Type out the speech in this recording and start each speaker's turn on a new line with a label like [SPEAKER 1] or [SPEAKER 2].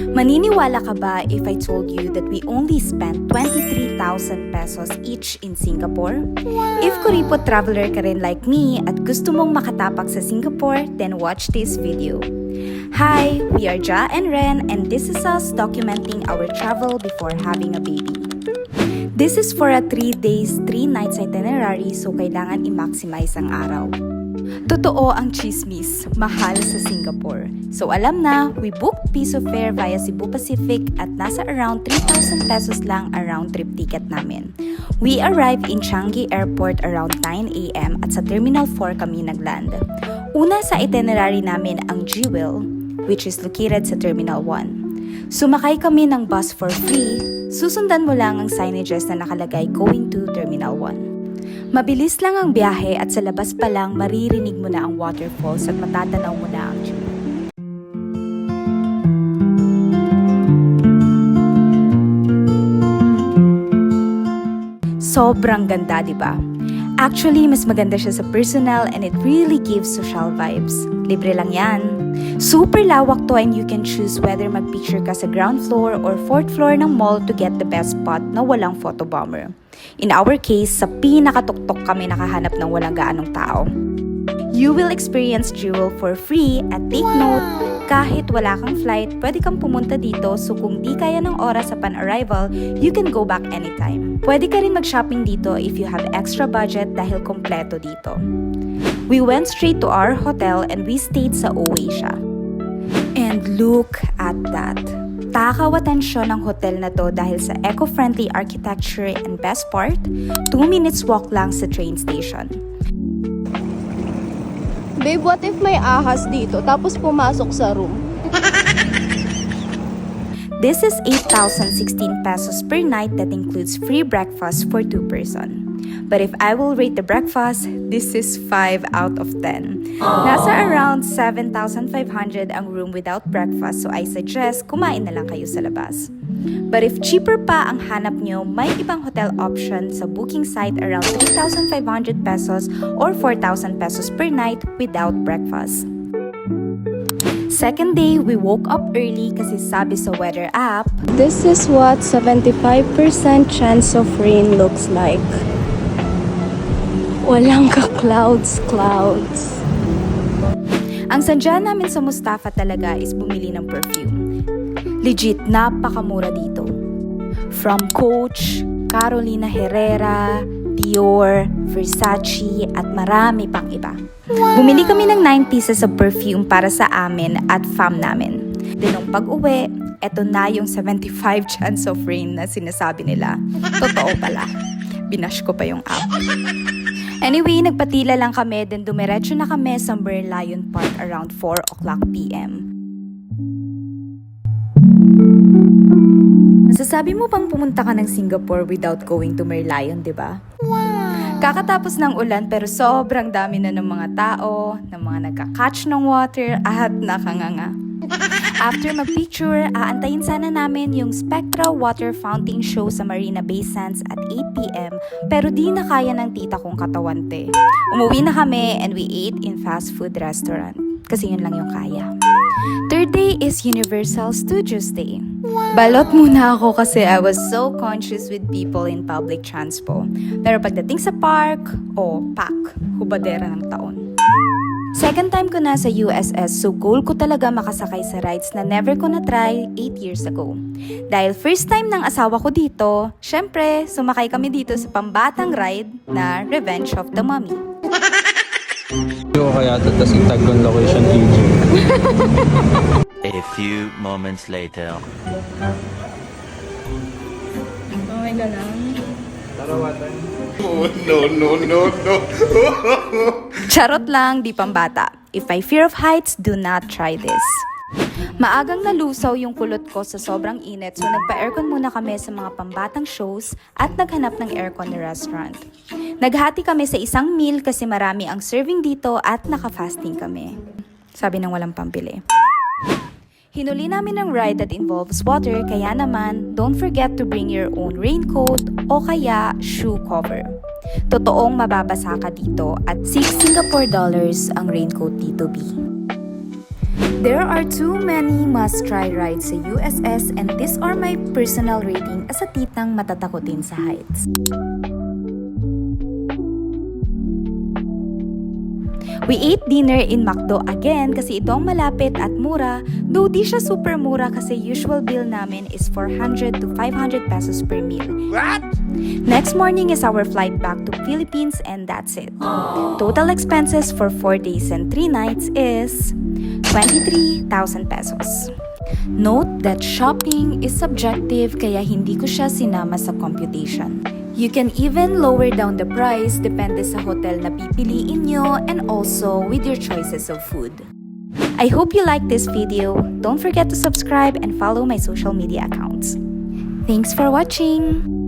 [SPEAKER 1] Maniniwala ka ba if I told you that we only spent 23,000 pesos each in Singapore? If kuripot traveler ka rin like me at gusto mong makatapak sa Singapore, then watch this video. Hi, we are Ja and Ren, and this is us documenting our travel before having a baby. This is for a 3 days, 3 nights itinerary, so kailangan i-maximize ang araw. Totoo ang chismis, mahal sa Singapore. So alam na, we booked piso fare via Cebu Pacific at nasa around 3,000 pesos lang ang round trip ticket namin. We arrived in Changi Airport around 9 a.m. at sa Terminal 4 kami nagland. Una sa itinerary namin ang Jewel, which is located sa Terminal 1. Sumakay kami ng bus for free, susundan mo lang ang signages na nakalagay going to Terminal 1. Mabilis lang ang biyahe at sa labas pa lang maririnig mo na ang waterfalls at matatanaw mo na ang Jewel. Sobrang ganda, di ba? Actually, mas maganda siya sa personal and it really gives social vibes. Libre lang yan. Super lawak to and you can choose whether mag-picture ka sa ground floor or 4th floor ng mall to get the best spot na walang photobomber. In our case, sa pinakatuktok kami nakahanap ng walang gaanong tao. You will experience Jewel for free at take note, kahit wala kang flight, pwede kang pumunta dito so kung di kaya ng oras sa pan-arrival, you can go back anytime. Pwede ka rin mag-shopping dito if you have extra budget dahil kompleto dito. We went straight to our hotel and we stayed sa Oasia. And look at that! Takaw atensyon ng hotel na to dahil sa eco-friendly architecture and best part, 2 minutes walk lang sa train station.
[SPEAKER 2] Babe, what if may ahas dito tapos pumasok sa room?
[SPEAKER 1] This is 8,016 pesos per night that includes free breakfast for 2 person. But if I will rate the breakfast, this is 5 out of 10. Nasa around 7,500 ang room without breakfast, so I suggest kumain na lang kayo sa labas. But if cheaper pa ang hanap nyo, may ibang hotel option sa booking site around 3,500 pesos or 4,000 pesos per night without breakfast. Second day, we woke up early kasi sabi sa weather app,
[SPEAKER 2] This is what 75% chance of rain looks like. Walang ka-clouds.
[SPEAKER 1] ang sadya namin sa Mustafa talaga is bumili ng perfume. Legit, napakamura dito. From Coach, Carolina Herrera, Dior, Versace, at marami pang iba. Bumili kami ng 9 pieces of perfume para sa amin at fam namin. Then nung pag-uwi, eto na yung 75 chance of rain na sinasabi nila. Totoo pala. Binash ko pa yung app. Anyway, nagpatila lang kami, then dumiretso na kami sa Merlion Park around 4 o'clock p.m. Masasabi mo bang pumunta ka ng Singapore without going to Merlion, di ba? Wow! Kakatapos ng ulan pero sobrang dami na ng mga tao, ng mga nagka-catch ng water at nakanganga. After mag-picture, aantayin sana namin yung Spectra Water Fountain Show sa Marina Bay Sands at 8 p.m. pero di na kaya ng tita kong katawan te. Umuwi na kami and we ate in fast food restaurant kasi yun lang yung kaya. Third day is Universal Studios Day. Balot muna ako kasi I was so conscious with people in public transpo. Pero pagdating sa park, pack, hubadera ng taon. Second time ko na sa USS, so goal ko talaga makasakay sa rides na never ko na try 8 years ago. Dahil first time ng asawa ko dito, syempre, sumakay kami dito sa pambatang ride na Revenge of the Mummy.
[SPEAKER 3] Yo, kaya tatas itag kong location PG.
[SPEAKER 4] A few moments later.
[SPEAKER 1] Okay ka lang.
[SPEAKER 3] Tarawatan.
[SPEAKER 4] No.
[SPEAKER 1] Charot lang, di pambata. If I fear of heights, do not try this. Maagang nalusaw yung kulot ko sa sobrang init, so nagpa-aircon muna kami sa mga pambatang shows at naghanap ng aircon na restaurant. Naghati kami sa isang meal kasi marami ang serving dito at naka-fasting kami. Sabi ng walang pambili. Hinuli namin ang ride that involves water, kaya naman, don't forget to bring your own raincoat o kaya shoe cover. Totoong mababasa ka dito at 6 Singapore dollars ang raincoat dito, B. There are too many must-try rides sa USS and these are my personal rating as a titang matatakotin sa heights. We ate dinner in McDo again kasi ito ang malapit at mura, though di siya super mura kasi usual bill namin is 400 to 500 pesos per meal.
[SPEAKER 4] What?
[SPEAKER 1] Next morning is our flight back to Philippines and that's it. Total expenses for 4 days and 3 nights is 23,000 pesos. Note that shopping is subjective kaya hindi ko siya sinama sa computation. You can even lower down the price depende sa hotel na pipiliin nyo and also with your choices of food. I hope you like this video. Don't forget to subscribe and follow my social media accounts. Thanks for watching!